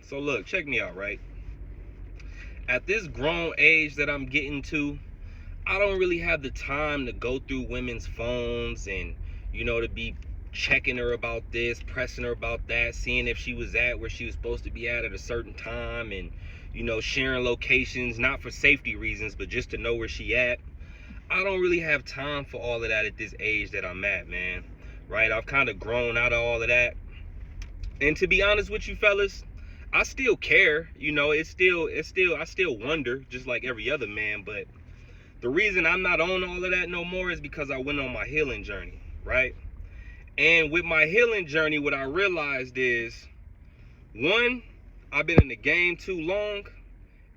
So look, check me out, right? At this grown age that I'm getting to, I don't really have the time to go through women's phones and, to be checking her about this, pressing her about that, seeing if she was at where she was supposed to be at a certain time, and, sharing locations, not for safety reasons, but just to know where she at. I don't really have time for all of that at this age that I'm at, man. Right? I've kind of grown out of all of that. And to be honest with you fellas, I still care. I still wonder, just like every other man, but the reason I'm not on all of that no more is because I went on my healing journey, right? And with my healing journey, what I realized is, one, I've been in the game too long,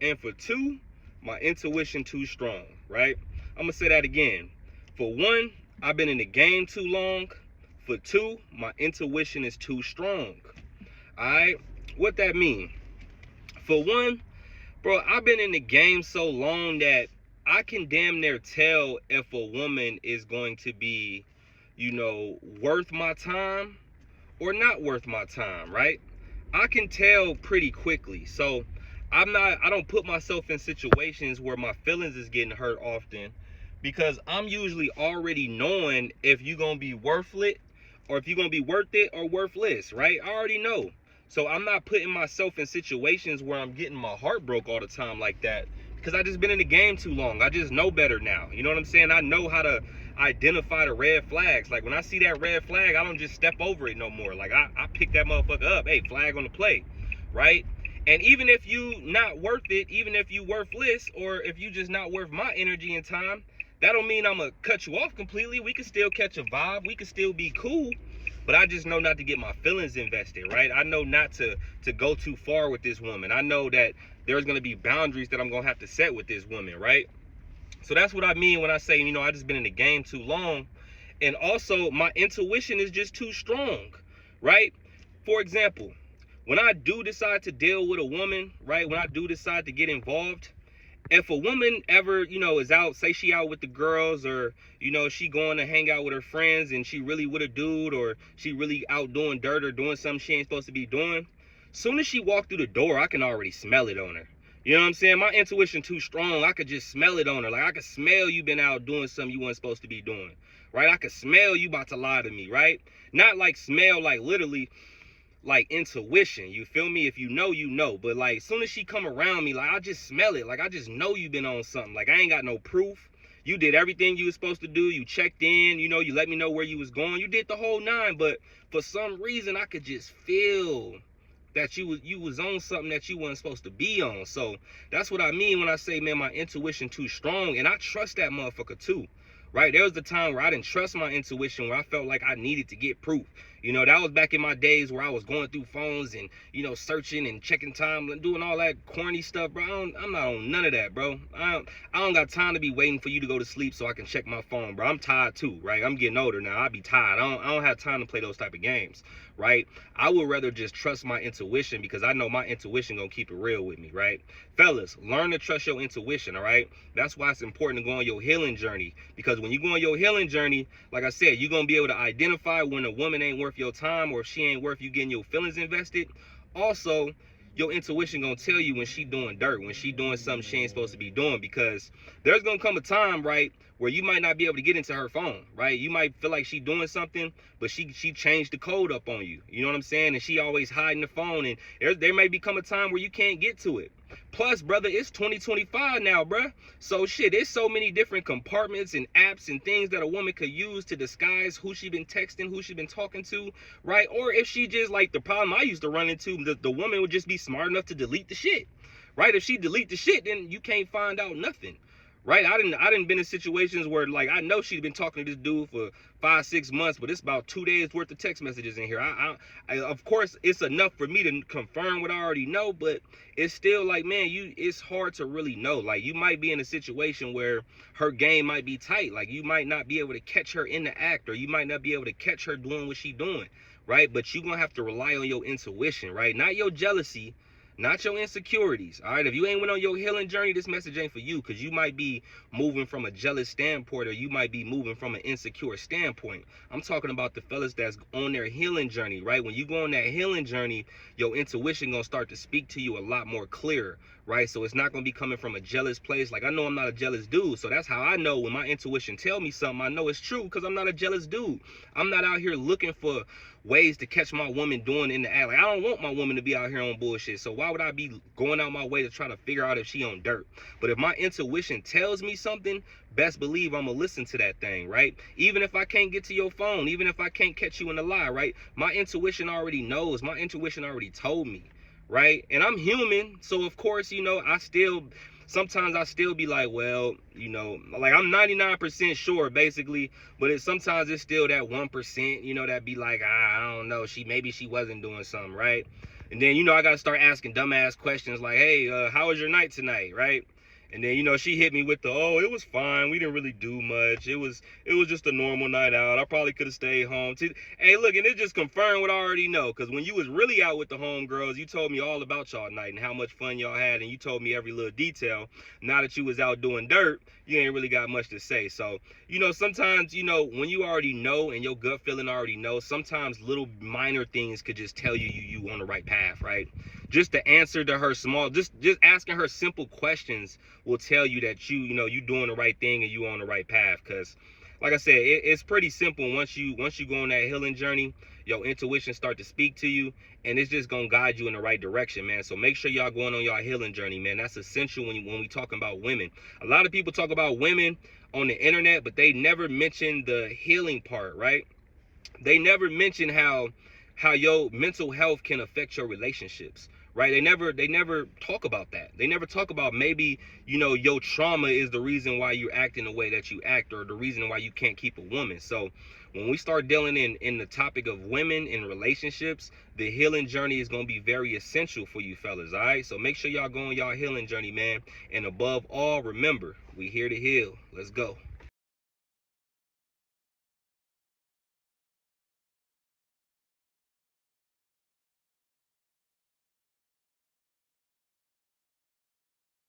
and for two, my intuition too strong, right? I'm gonna say that again. For one, I've been in the game too long. For two, my intuition is too strong. All right? What that mean? For one, bro, I've been in the game so long that I can damn near tell if a woman is going to be, worth my time or not worth my time, right? I can tell pretty quickly. So I don't put myself in situations where my feelings is getting hurt often, because I'm usually already knowing if you're going to be worth it or if you're going to be worth it or worthless, right? I already know. So I'm not putting myself in situations where I'm getting my heart broke all the time like that, because I just been in the game too long. I just know better now. You know what I'm saying? I know how to identify the red flags. Like when I see that red flag, I don't just step over it no more. Like I pick that motherfucker up. Hey, flag on the play, right? And even if you not worth it, even if you worthless, or if you just not worth my energy and time, that don't mean I'm gonna cut you off completely. We can still catch a vibe. We can still be cool. But I just know not to get my feelings invested, right? I know not to go too far with this woman. I know that there's going to be boundaries that I'm going to have to set with this woman, right? So that's what I mean when I say, I just been in the game too long. And also, my intuition is just too strong, right? For example, when I do decide to deal with a woman, right? When I do decide to get involved, if a woman ever, is out, say she out with the girls, or, she going to hang out with her friends and she really with a dude, or she really out doing dirt or doing something she ain't supposed to be doing, soon as she walk through the door, I can already smell it on her. You know what I'm saying? My intuition too strong. I could just smell it on her. Like I could smell you been out doing something you weren't supposed to be doing, right? I could smell you about to lie to me, right? Not like smell, like literally, like intuition, you feel me? If you know, you know. But like as soon as she come around me, like I just smell it. Like I just know you been on something. Like I ain't got no proof. You did everything you was supposed to do. You checked in, you let me know where you was going. You did the whole nine. But for some reason I could just feel that you was on something that you wasn't supposed to be on. So that's what I mean when I say, man, my intuition too strong. And I trust that motherfucker too. Right? There was the time where I didn't trust my intuition, where I felt like I needed to get proof. That was back in my days where I was going through phones and, searching and checking time and doing all that corny stuff, bro. I'm not on none of that, bro. I don't got time to be waiting for you to go to sleep so I can check my phone, bro. I'm tired too, right? I'm getting older now. I be tired. I don't have time to play those type of games, right? I would rather just trust my intuition, because I know my intuition gonna keep it real with me, right? Fellas, learn to trust your intuition, all right? That's why it's important to go on your healing journey, because when you go on your healing journey, like I said, you're gonna be able to identify when a woman ain't worth your time, or if she ain't worth you getting your feelings invested. Also, your intuition gonna tell you when she doing dirt, when she doing something she ain't supposed to be doing, because there's gonna come a time, right, where you might not be able to get into her phone, right? You might feel like she doing something, but she changed the code up on you. You know what I'm saying? And she always hiding the phone, and there may become a time where you can't get to it. Plus, brother, it's 2025 now, bruh. So shit, there's so many different compartments and apps and things that a woman could use to disguise who she been texting, who she been talking to, right? Or if she just, like the problem I used to run into, the woman would just be smart enough to delete the shit, right? If she delete the shit, then you can't find out nothing. Right? I didn't been in situations where, like, I know she'd been talking to this dude for 5-6 months, but it's about 2 days worth of text messages in here. I of course it's enough for me to confirm what I already know, but it's still like, man, it's hard to really know. Like, you might be in a situation where her game might be tight. Like, you might not be able to catch her in the act, or you might not be able to catch her doing what she doing, right? But you're gonna have to rely on your intuition, right? Not your jealousy, not your insecurities. All right, if you ain't went on your healing journey, this message ain't for you, because you might be moving from a jealous standpoint, or you might be moving from an insecure standpoint. I'm talking about the fellas that's on their healing journey, right? When you go on that healing journey, your intuition gonna start to speak to you a lot more clear, right? So it's not gonna be coming from a jealous place. Like, I know I'm not a jealous dude, so that's how I know when my intuition tell me something, I know it's true, because I'm not a jealous dude. I'm not out here looking for ways to catch my woman doing in the act. Like, I don't want my woman to be out here on bullshit, so why would I be going out my way to try to figure out if she on dirt? But if my intuition tells me something, best believe I'm gonna listen to that thing, right? Even if I can't get to your phone, even if I can't catch you in the lie, right? My intuition already knows. My intuition already told me, right? And I'm human, so of course, you know, sometimes I still be like, well, you know, like I'm 99% sure basically, but sometimes it's still that 1%, you know, that be like, I don't know, maybe she wasn't doing something, right? And then, you know, I gotta start asking dumbass questions like, hey, how was your night tonight, right? And then, you know, she hit me with the, oh, it was fine. We didn't really do much. It was just a normal night out. I probably could have stayed home. Hey, look, and it just confirmed what I already know. Because when you was really out with the homegirls, you told me all about y'all night and how much fun y'all had. And you told me every little detail. Now that you was out doing dirt, you ain't really got much to say. So, you know, sometimes, you know, when you already know and your gut feeling already knows, sometimes little minor things could just tell you on the right path, right? Just the answer to her just asking her simple questions will tell you that you know you doing the right thing and you on the right path. Because like I said, it's pretty simple. Once you go on that healing journey, your intuition start to speak to you, and it's just gonna guide you in the right direction, man. So make sure y'all going on y'all healing journey, man. That's essential when we talking about women. A lot of people talk about women on the internet, but they never mention the healing part, right? They never mention how your mental health can affect your relationships, right? They never talk about that. They never talk about maybe, you know, your trauma is the reason why you act in the way that you act, or the reason why you can't keep a woman. So when we start dealing in the topic of women in relationships, the healing journey is going to be very essential for you fellas, all right? So make sure y'all go on y'all healing journey, man. And above all, remember, we here to heal. Let's go.